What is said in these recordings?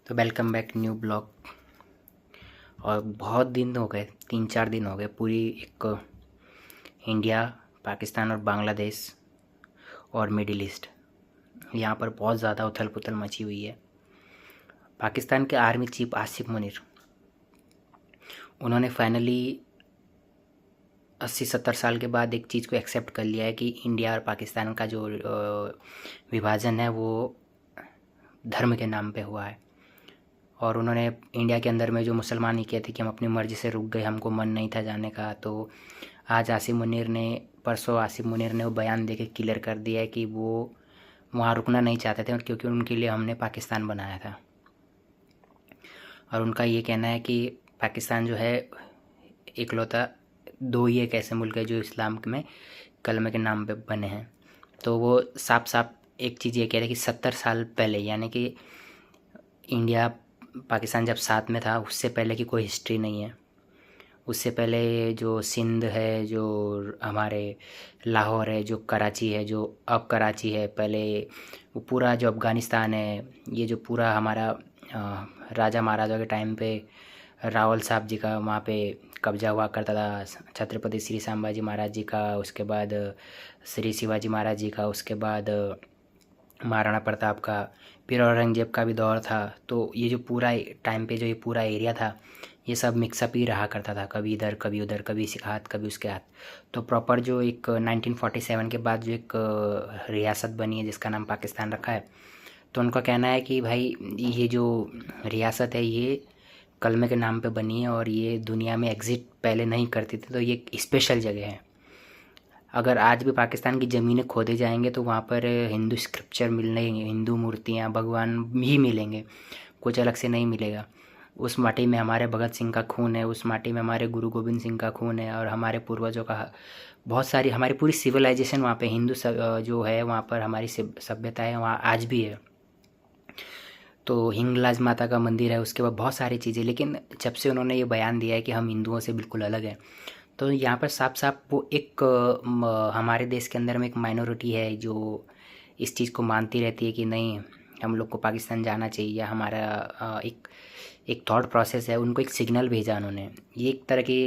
तो welcome back new blog. और बहुत दिन हो गए, 3-4 दिन हो गए। पूरी एक इंडिया, पाकिस्तान और बांग्लादेश और मिडिल ईस्ट, यहाँ पर बहुत ज़्यादा उथल पुथल मची हुई है। पाकिस्तान के आर्मी चीफ आसिफ मुनीर, उन्होंने फाइनली 80-70 साल के बाद एक चीज़ को एक्सेप्ट कर लिया है कि इंडिया और पाकिस्तान का जो विभाजन है वो धर्म के नाम पे हुआ है। और उन्होंने इंडिया के अंदर में जो मुसलमान ये कहते कि हम अपनी मर्ज़ी से रुक गए, हमको मन नहीं था जाने का, तो आज परसों आसिफ मुनीर ने वो बयान देके क्लियर कर दिया है कि वो वहाँ रुकना नहीं चाहते थे, और क्योंकि उनके लिए हमने पाकिस्तान बनाया था। और उनका ये कहना है कि पाकिस्तान जो है इकलौता 2 ही एक ऐसे मुल्क है जो इस्लाम में कलमे के नाम पे बने हैं। तो वो साफ साफ एक चीज़ ये कह रहे हैं कि 70 साल पहले, यानी कि इंडिया पाकिस्तान जब साथ में था उससे पहले की कोई हिस्ट्री नहीं है। उससे पहले जो सिंध है, जो हमारे लाहौर है, जो कराची है, जो अब कराची है, पहले वो पूरा जो अफ़गानिस्तान है, ये जो पूरा हमारा राजा महाराजा के टाइम पे रावल साहब जी का वहाँ पे कब्जा हुआ करता था, छत्रपति श्री संभाजी महाराज जी का, उसके बाद श्री शिवाजी महाराज जी का, उसके बाद महाराणा प्रताप का, फिर औरंगजेब का भी दौर था। तो ये जो पूरा टाइम पे जो ये पूरा एरिया था, ये सब मिक्सअप ही रहा करता था, कभी इधर कभी उधर, कभी इसके हाथ कभी उसके हाथ। तो प्रॉपर जो एक 1947 के बाद जो एक रियासत बनी है जिसका नाम पाकिस्तान रखा है, तो उनका कहना है कि भाई ये जो रियासत है ये कलमे के नाम पे बनी है और ये दुनिया में एग्जिट पहले नहीं करती थी, तो ये एक स्पेशल जगह है। अगर आज भी पाकिस्तान की ज़मीनें खोदे जाएंगे तो वहाँ पर हिंदू स्क्रिप्चर मिलेंगे, हिंदू मूर्तियाँ, भगवान ही मिलेंगे, कुछ अलग से नहीं मिलेगा। उस माटी में हमारे भगत सिंह का खून है, उस माटी में हमारे गुरु गोविंद सिंह का खून है, और हमारे पूर्वजों का बहुत सारी, हमारी पूरी सिविलाइजेशन वहाँ पे हिंदू जो है वहाँ पर हमारी सभ्यता है वहाँ आज भी है। तो हिंगलाज माता का मंदिर है, उसके बाद बहुत सारी चीज़ें। लेकिन जब से उन्होंने ये बयान दिया है कि हम हिंदुओं से बिल्कुल अलग हैं, तो यहाँ पर साफ साफ वो एक हमारे देश के अंदर में एक माइनॉरिटी है जो इस चीज़ को मानती रहती है कि नहीं, हम लोग को पाकिस्तान जाना चाहिए, या हमारा एक एक थॉट प्रोसेस है। उनको एक सिग्नल भेजा उन्होंने। ये एक तरह की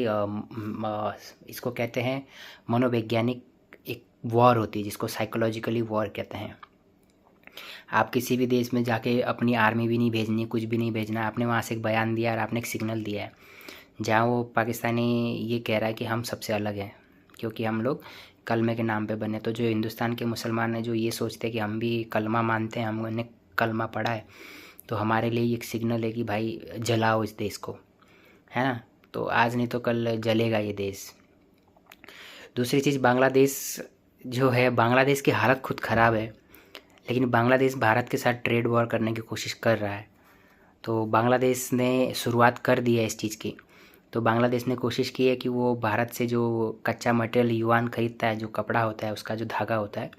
इसको कहते हैं मनोवैज्ञानिक एक वॉर होती है, जिसको साइकोलॉजिकली वॉर कहते हैं। आप किसी भी देश में जाके अपनी आर्मी भी नहीं भेजनी, कुछ भी नहीं भेजना, आपने वहाँ से एक बयान दिया और आपने एक सिग्नल दिया है, जहाँ वो पाकिस्तानी ये कह रहा है कि हम सबसे अलग हैं क्योंकि हम लोग कलमे के नाम पे बने। तो जो हिंदुस्तान के मुसलमान हैं जो ये सोचते हैं कि हम भी कलमा मानते हैं, हमने कलमा पढ़ा है, तो हमारे लिए एक सिग्नल है कि भाई जलाओ इस देश को, है ना। तो आज नहीं तो कल जलेगा ये देश। दूसरी चीज़, बांग्लादेश जो है, बांग्लादेश की हालत खुद ख़राब है, लेकिन बांग्लादेश भारत के साथ ट्रेड वॉर करने की कोशिश कर रहा है। तो बांग्लादेश ने शुरुआत कर दी है इस चीज़ की। तो बांग्लादेश ने कोशिश की है कि वो भारत से जो कच्चा मटेरियल युआन खरीदता है, जो कपड़ा होता है, उसका जो धागा होता है,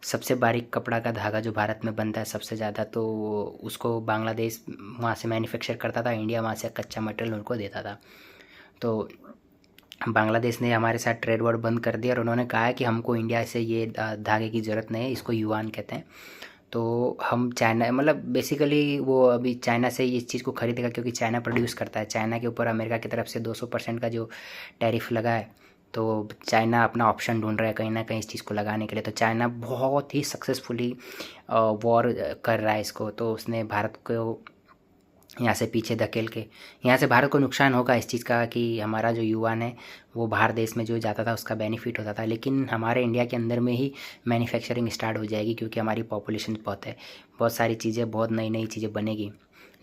सबसे बारीक कपड़ा का धागा जो भारत में बनता है सबसे ज़्यादा, तो उसको बांग्लादेश वहाँ से मैन्युफैक्चर करता था, इंडिया वहाँ से कच्चा मटेरियल उनको देता था। तो बांग्लादेश ने हमारे साथ ट्रेड वॉर बंद कर दिया और उन्होंने कहा है कि हमको इंडिया से ये धागे की ज़रूरत नहीं है, इसको युआन कहते हैं। तो हम चाइना, मतलब बेसिकली वो अभी चाइना से इस चीज़ को खरीदेगा क्योंकि चाइना प्रोड्यूस करता है। चाइना के ऊपर अमेरिका की तरफ से 200% का जो टैरिफ लगा है, तो चाइना अपना ऑप्शन ढूंढ रहा है कहीं ना कहीं इस चीज़ को लगाने के लिए। तो चाइना बहुत ही सक्सेसफुली वॉर कर रहा है इसको, तो उसने भारत को यहाँ से पीछे धकेल के, यहाँ से भारत को नुकसान होगा इस चीज़ का कि हमारा जो युवान है वो बाहर देश में जो जाता था उसका बेनिफिट होता था, लेकिन हमारे इंडिया के अंदर में ही मैन्युफैक्चरिंग स्टार्ट हो जाएगी क्योंकि हमारी पॉपुलेशन बहुत है, बहुत सारी चीज़ें, बहुत नई नई चीज़ें बनेगी।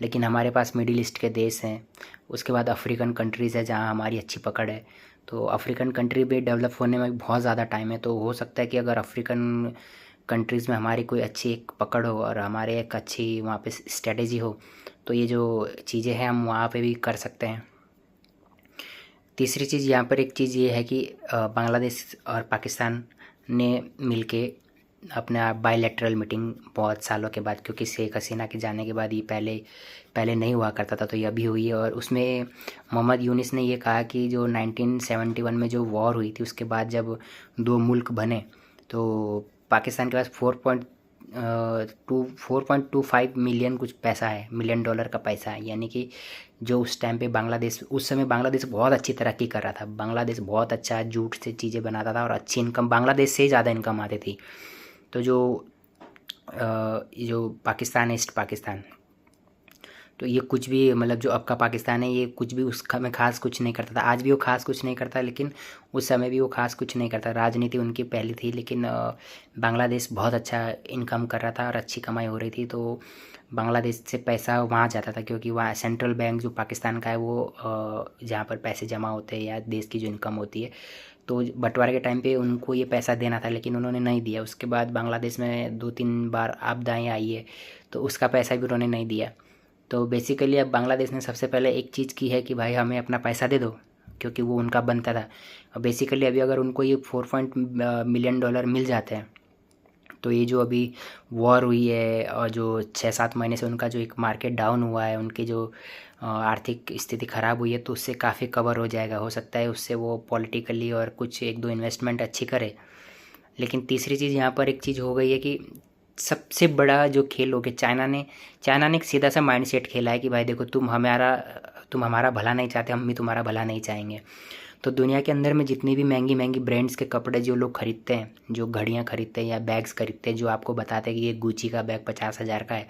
लेकिन हमारे पास मिडिल ईस्ट के देश हैं, उसके बाद अफ्रीकन कंट्रीज़ है जहाँ हमारी अच्छी पकड़ है। तो अफ्रीकन कंट्री भी डेवलप होने में बहुत ज़्यादा टाइम है, तो हो सकता है कि अगर अफ्रीकन कंट्रीज़ में हमारी कोई अच्छी एक पकड़ हो और हमारे एक अच्छी वहाँ पे स्ट्रेटेजी हो, तो ये जो चीज़ें हैं हम वहाँ पे भी कर सकते हैं। तीसरी चीज़, यहाँ पर एक चीज़ ये है कि बांग्लादेश और पाकिस्तान ने मिलके अपना बायलैटरल मीटिंग बहुत सालों के बाद, क्योंकि शेख हसीना के जाने के बाद ये पहले पहले नहीं हुआ करता था, तो ये अभी हुई है। और उसमें मोहम्मद यूनिस ने ये कहा कि जो 1971 में जो वॉर हुई थी उसके बाद जब 2 मुल्क बने, तो पाकिस्तान के पास 4.25 मिलियन कुछ पैसा है, $1 मिलियन का पैसा है। यानी कि जो उस टाइम पे बांग्लादेश, उस समय बांग्लादेश बहुत अच्छी तरक्की कर रहा था। बांग्लादेश बहुत अच्छा जूट से चीज़ें बनाता था और अच्छी इनकम बांग्लादेश से ही ज़्यादा इनकम आती थी। तो जो पाकिस्तान है, ईस्ट पाकिस्तान, तो ये कुछ भी मतलब जो अब का पाकिस्तान है, ये कुछ भी उसका में ख़ास कुछ नहीं करता था। आज भी वो ख़ास कुछ नहीं करता, लेकिन उस समय भी वो ख़ास कुछ नहीं करता। राजनीति उनकी पहली थी, लेकिन बांग्लादेश बहुत अच्छा इनकम कर रहा था और अच्छी कमाई हो रही थी। तो बांग्लादेश से पैसा वहाँ जाता था, क्योंकि वहाँ सेंट्रल बैंक जो पाकिस्तान का है वो जहाँ पर पैसे जमा होते हैं या देश की जो इनकम होती है, तो बंटवारे के टाइम पे उनको ये पैसा देना था, लेकिन उन्होंने नहीं दिया। उसके बाद बांग्लादेश में 2-3 बार आपदाएँ आई है, तो उसका पैसा भी उन्होंने नहीं दिया। तो बेसिकली अब बांग्लादेश ने सबसे पहले एक चीज़ की है कि भाई हमें अपना पैसा दे दो, क्योंकि वो उनका बनता था। और बेसिकली अभी अगर उनको ये 4 मिलियन डॉलर मिल जाते हैं, तो ये जो अभी वॉर हुई है और जो 6-7 महीने से उनका जो एक मार्केट डाउन हुआ है, उनकी जो आर्थिक स्थिति ख़राब हुई है, तो उससे काफ़ी कवर हो जाएगा। हो सकता है उससे वो पॉलिटिकली और कुछ 1-2 इन्वेस्टमेंट अच्छी करे। लेकिन तीसरी चीज़ यहाँ पर एक चीज़ हो गई है कि सबसे बड़ा जो खेल हो गया, चाइना ने एक सीधा सा माइंडसेट खेला है कि भाई देखो, तुम हमारा भला नहीं चाहते, हम भी तुम्हारा भला नहीं चाहेंगे। तो दुनिया के अंदर में जितनी भी महंगी महंगी ब्रांड्स के कपड़े जो लोग खरीदते हैं, जो घड़ियाँ खरीदते हैं या बैग्स खरीदते हैं, जो आपको बताते हैं कि ये गुची का बैग 50,000 का है,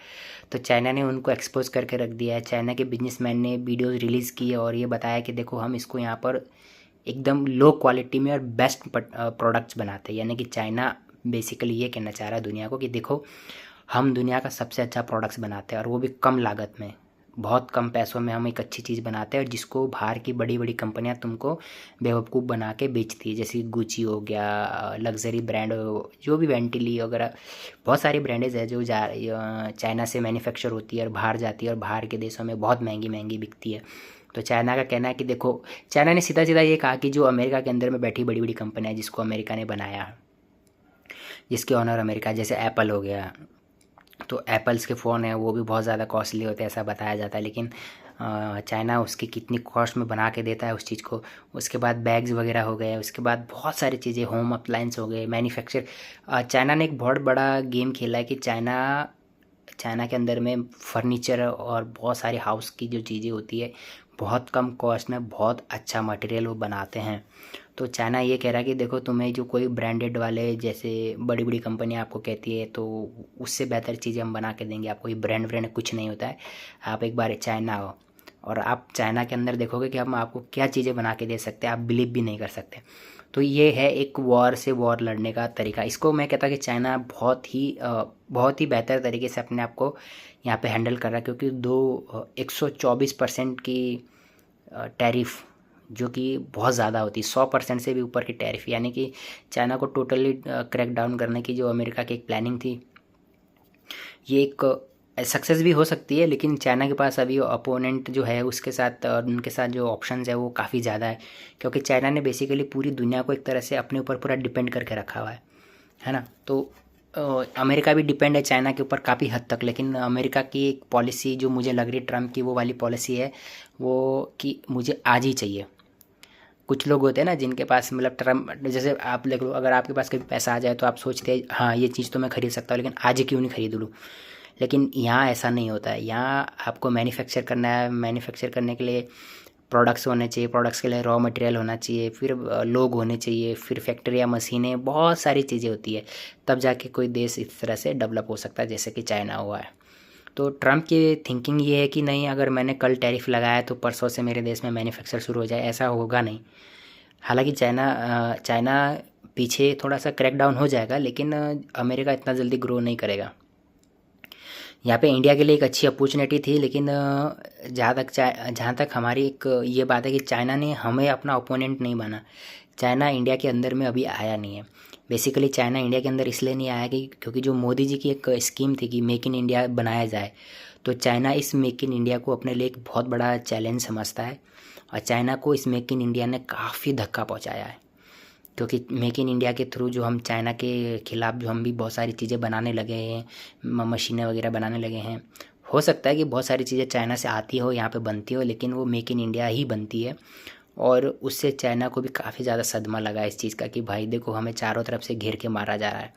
तो चाइना ने उनको एक्सपोज करके रख दिया है। चाइना के बिजनेसमैन ने वीडियोज़ रिलीज़ की और ये बताया कि देखो, हम इसको यहाँ पर एकदम लो क्वालिटी में और बेस्ट प्रोडक्ट्स बनाते हैं। यानी कि चाइना बेसिकली ये कहना चाह रहा है दुनिया को कि देखो, हम दुनिया का सबसे अच्छा प्रोडक्ट्स बनाते हैं, और वो भी कम लागत में, बहुत कम पैसों में हम एक अच्छी चीज़ बनाते हैं, और जिसको बाहर की बड़ी बड़ी कंपनियां तुमको बेवकूफ़ बना के बेचती है। जैसे गुची हो गया, लग्जरी ब्रांड हो, जो भी वेंटिली वगैरह, बहुत सारी ब्रांडेज है जो चाइना से मैन्युफैक्चर होती है और बाहर जाती है और बाहर के देशों में बहुत महंगी महंगी बिकती है। तो चाइना का कहना है कि देखो, चाइना ने सीधा सीधा ये कहा कि जो अमेरिका के अंदर में बैठी बड़ी बड़ी कंपनियाँ जिसको अमेरिका ने बनाया, जिसके ऑनर अमेरिका, जैसे एप्पल हो गया, तो एप्पल्स के फ़ोन हैं वो भी बहुत ज़्यादा कॉस्टली होते हैं ऐसा बताया जाता है, लेकिन चाइना उसकी कितनी कॉस्ट में बना के देता है उस चीज़ को। उसके बाद बैग्स वगैरह हो गए, उसके बाद बहुत सारी चीज़ें, होम अप्लायंस हो गए, मैन्युफैक्चर। चाइना ने एक बहुत बड़ा गेम खेला है कि चाइना के अंदर में फर्नीचर और बहुत सारी हाउस की जो चीज़ें होती है, बहुत कम कॉस्ट में बहुत अच्छा मटेरियल वो बनाते हैं। तो चाइना ये कह रहा है कि देखो, तुम्हें जो कोई ब्रांडेड वाले जैसे बड़ी बड़ी कंपनियां आपको कहती है, तो उससे बेहतर चीज़ें हम बना के देंगे आपको। ये ब्रांड कुछ नहीं होता है। आप एक बार चाइना हो और आप चाइना के अंदर देखोगे कि हम आपको क्या चीज़ें बना के दे सकते हैं, आप बिलीव भी नहीं कर सकते। तो ये है एक वॉर से वॉर लड़ने का तरीका। इसको मैं कहता कि चाइना बहुत ही बेहतर तरीके से अपने आप को यहाँ पे हैंडल कर रहा है, क्योंकि 124% की टैरिफ, जो कि बहुत ज़्यादा होती है, 100% से भी ऊपर की टैरिफ। यानी कि चाइना को टोटली क्रैक डाउन करने की जो अमेरिका की एक प्लानिंग थी, ये एक सक्सेस भी हो सकती है, लेकिन चाइना के पास अभी अपोनेंट जो है उसके साथ, उनके साथ जो ऑप्शंस है वो काफ़ी ज़्यादा है। क्योंकि चाइना ने बेसिकली पूरी दुनिया को एक तरह से अपने ऊपर पूरा डिपेंड करके रखा हुआ है ना। तो अमेरिका भी डिपेंड है चाइना के ऊपर काफ़ी हद तक, लेकिन अमेरिका की एक पॉलिसी जो मुझे लग रही है, ट्रम्प की वो वाली पॉलिसी है वो कि मुझे आज ही चाहिए। कुछ लोग होते हैं ना जिनके पास, मतलब ट्रम्प जैसे आप देख लो, अगर आपके पास कभी पैसा आ जाए तो आप सोचते हैं हाँ ये चीज़ तो मैं खरीद सकता हूँ, लेकिन आज क्यों नहीं खरीद लूँ। लेकिन यहाँ ऐसा नहीं होता है। यहाँ आपको मैन्युफैक्चर करना है, मैन्युफैक्चर करने के लिए प्रोडक्ट्स होने चाहिए, प्रोडक्ट्स के लिए रॉ मटेरियल होना चाहिए, फिर लोग होने चाहिए, फिर फैक्ट्रियाँ, मशीनें, बहुत सारी चीज़ें होती है, तब जाके कोई देश इस तरह से डेवलप हो सकता है जैसे कि चाइना हुआ है। तो ट्रम्प की थिंकिंग ये है कि नहीं, अगर मैंने कल टैरिफ लगाया तो परसों से मेरे देश में मैन्युफैक्चर शुरू हो जाए, ऐसा होगा नहीं। हालांकि चाइना पीछे थोड़ा सा क्रैकडाउन हो जाएगा, लेकिन अमेरिका इतना जल्दी ग्रो नहीं करेगा। यहाँ पे इंडिया के लिए एक अच्छी अपॉर्चुनिटी थी, लेकिन जहाँ तक हमारी एक ये बात है कि चाइना ने हमें अपना ओपोनेंट नहीं माना। चाइना इंडिया के अंदर में अभी आया नहीं है। बेसिकली चाइना इंडिया के अंदर इसलिए नहीं आया कि क्योंकि जो मोदी जी की एक स्कीम थी कि मेक इन इंडिया बनाया जाए, तो चाइना इस मेक इन इंडिया को अपने लिए एक बहुत बड़ा चैलेंज समझता है, और चाइना को इस मेक इन इंडिया ने काफ़ी धक्का पहुँचाया है। क्योंकि मेक इन इंडिया के थ्रू जो हम चाइना के खिलाफ जो हम भी बहुत सारी चीज़ें बनाने लगे हैं, मशीनें वगैरह बनाने लगे हैं। हो सकता है कि बहुत सारी चीज़ें चाइना से आती हो, यहाँ पे बनती हो, लेकिन वो मेक इन इंडिया ही बनती है। और उससे चाइना को भी काफ़ी ज़्यादा सदमा लगा इस चीज़ का कि भाई देखो, हमें चारों तरफ से घेर के मारा जा रहा है।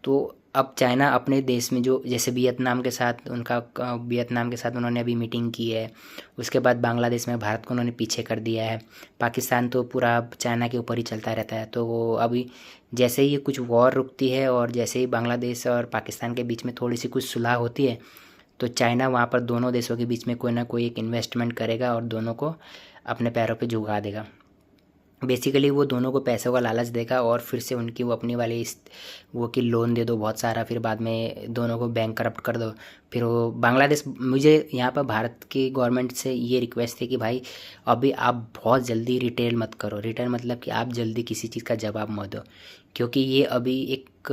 तो अब चाइना अपने देश में जो जैसे वियतनाम के साथ वियतनाम के साथ उन्होंने अभी मीटिंग की है, उसके बाद बांग्लादेश में भारत को उन्होंने पीछे कर दिया है। पाकिस्तान तो पूरा चाइना के ऊपर ही चलता रहता है। तो वो अभी जैसे ही कुछ वॉर रुकती है और जैसे ही बांग्लादेश और पाकिस्तान के बीच में थोड़ी सी कुछ सुलह होती है, तो चाइना वहाँ पर दोनों देशों के बीच में कोई ना कोई एक इन्वेस्टमेंट करेगा और दोनों को अपने पैरों पे झुका देगा। बेसिकली वो दोनों को पैसों का लालच देगा और फिर से उनकी वो अपनी वाली वो कि लोन दे दो बहुत सारा, फिर बाद में दोनों को बैंक करप्ट कर दो। फिर वो बांग्लादेश, मुझे यहाँ पर भारत की गवर्नमेंट से ये रिक्वेस्ट है कि भाई अभी आप बहुत जल्दी रिटेल मत करो। रिटेल मतलब कि आप जल्दी किसी चीज़ का जवाब मत दो, क्योंकि ये अभी एक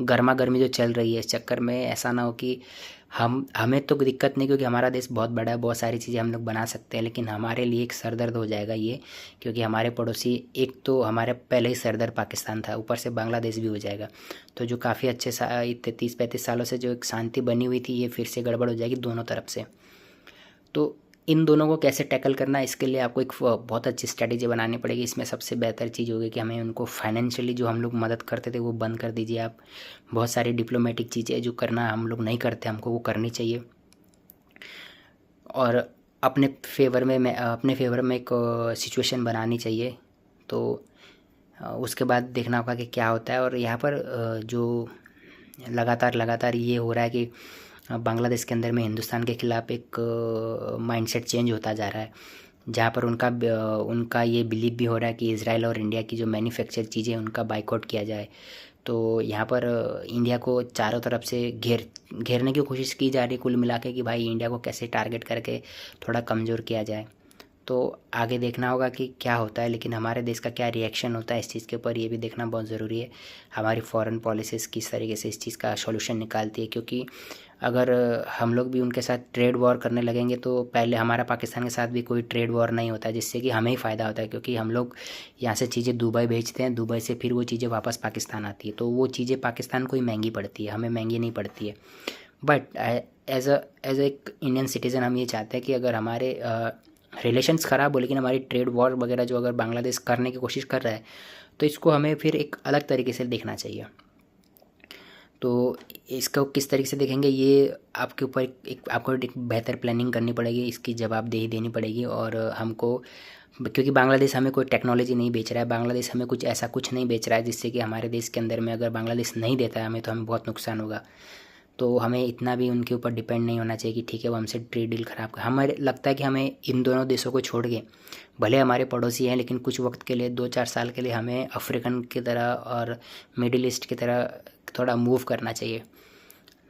गर्मा गर्मी जो चल रही है, इस चक्कर में ऐसा ना हो कि हमें तो दिक्कत नहीं, क्योंकि हमारा देश बहुत बड़ा है, बहुत सारी चीज़ें हम लोग बना सकते हैं, लेकिन हमारे लिए एक सरदर्द हो जाएगा ये, क्योंकि हमारे पड़ोसी, एक तो हमारे पहले ही सरदर्द पाकिस्तान था, ऊपर से बांग्लादेश भी हो जाएगा। तो जो काफ़ी अच्छे 30-35 सालों से जो एक शांति बनी हुई थी, ये फिर से गड़बड़ हो जाएगी दोनों तरफ से। तो इन दोनों को कैसे टैकल करना है, इसके लिए आपको एक बहुत अच्छी स्ट्रैटेजी बनानी पड़ेगी। इसमें सबसे बेहतर चीज़ होगी कि हमें उनको फाइनेंशियली जो हम लोग मदद करते थे वो बंद कर दीजिए आप। बहुत सारी डिप्लोमेटिक चीज़ें जो करना हम लोग नहीं करते, हमको वो करनी चाहिए। और अपने फेवर में एक सिचुएशन बनानी चाहिए। तो उसके बाद देखना होगा कि क्या होता है। और यहाँ पर जो लगातार ये हो रहा है कि बांग्लादेश के अंदर में हिंदुस्तान के ख़िलाफ़ एक माइंडसेट चेंज होता जा रहा है, जहाँ पर उनका ये बिलीव भी हो रहा है कि इज़राइल और इंडिया की जो मैन्युफैक्चर चीज़ें उनका बाइकआउट किया जाए। तो यहाँ पर इंडिया को चारों तरफ से घेरने की कोशिश की जा रही है कुल मिला के, कि भाई इंडिया को कैसे टारगेट करके थोड़ा कमज़ोर किया जाए। तो आगे देखना होगा कि क्या होता है, लेकिन हमारे देश का क्या रिएक्शन होता है इस चीज़ के ऊपर, ये भी देखना बहुत ज़रूरी है। हमारी फॉरेन पॉलिसीज़ किस तरीके से इस चीज़ का सॉल्यूशन निकालती है, क्योंकि अगर हम लोग भी उनके साथ ट्रेड वॉर करने लगेंगे तो पहले हमारा पाकिस्तान के साथ भी कोई ट्रेड वॉर नहीं होता, जिससे कि हमें ही फ़ायदा होता है, क्योंकि हम लोग यहाँ से चीज़ें दुबई भेजते हैं, दुबई से फिर वो चीज़ें वापस पाकिस्तान आती है, तो वो चीज़ें पाकिस्तान को ही महंगी पड़ती है, हमें महंगी नहीं पड़ती है। बट एज एक इंडियन सिटीज़न हम ये चाहते हैं कि अगर हमारे रिलेशंस ख़राब हो, लेकिन हमारी ट्रेड वॉर वगैरह जो अगर बांग्लादेश करने की कोशिश कर रहा है, तो इसको हमें फिर एक अलग तरीके से देखना चाहिए। तो इसको किस तरीके से देखेंगे, ये आपके ऊपर आपको एक बेहतर प्लानिंग करनी पड़ेगी, इसकी जवाबदेही देनी पड़ेगी। और हमको, क्योंकि बांग्लादेश हमें कोई टेक्नोलॉजी नहीं बेच रहा है, बांग्लादेश हमें ऐसा कुछ नहीं बेच रहा है जिससे कि हमारे देश के अंदर में अगर बांग्लादेश नहीं देता है हमें, तो हमें बहुत नुकसान होगा। तो हमें इतना भी उनके ऊपर डिपेंड नहीं होना चाहिए कि ठीक है वो हमसे ट्रेड डील ख़राब कर। हमें लगता है कि हमें इन दोनों देशों को छोड़ के, भले हमारे पड़ोसी हैं, लेकिन कुछ वक्त के लिए 2-4 साल के लिए हमें अफ्रीकन की तरह और मिडिल ईस्ट की तरह थोड़ा मूव करना चाहिए।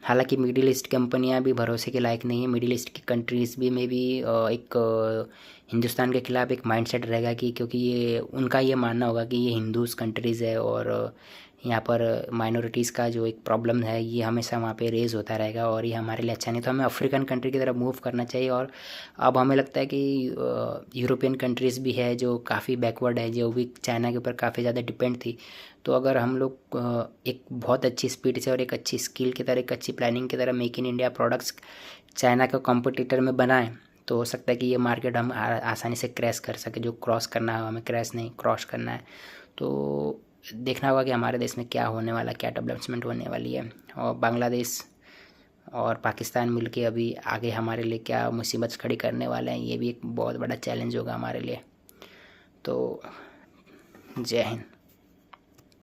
हालांकि मिडिल ईस्ट कंपनियां भी भरोसे के लायक नहीं है, मिडिल ईस्ट की कंट्रीज़ भी में भी एक हिंदुस्तान के ख़िलाफ़ एक माइंडसेट रहेगा कि, क्योंकि ये उनका ये मानना होगा कि ये हिंदूज़ कंट्रीज़ है और यहाँ पर माइनॉरिटीज़ का जो एक प्रॉब्लम है ये हमेशा वहाँ पे रेज़ होता रहेगा और ये हमारे लिए अच्छा नहीं। तो हमें अफ्रीकन कंट्री की तरफ मूव करना चाहिए। और अब हमें लगता है कि यूरोपियन कंट्रीज़ भी है जो काफ़ी बैकवर्ड है, जो भी चाइना के ऊपर काफ़ी ज़्यादा डिपेंड थी। तो अगर हम लोग एक बहुत अच्छी स्पीड से और एक अच्छी स्किल की तरह, एक अच्छी प्लानिंग की तरह make in India products China के कॉम्पिटिटर में बनाएं, तो हो सकता है कि ये मार्केट हम आसानी से क्रैश कर सके। जो क्रॉस करना है हमें क्रैश नहीं, क्रॉस करना है। तो देखना होगा कि हमारे देश में क्या होने वाला, क्या डेवलपमेंट होने वाली है। और बांग्लादेश और पाकिस्तान मिलके अभी आगे हमारे लिए क्या मुसीबत खड़ी करने वाले हैं, ये भी एक बहुत बड़ा चैलेंज होगा हमारे लिए। तो जय हिंद।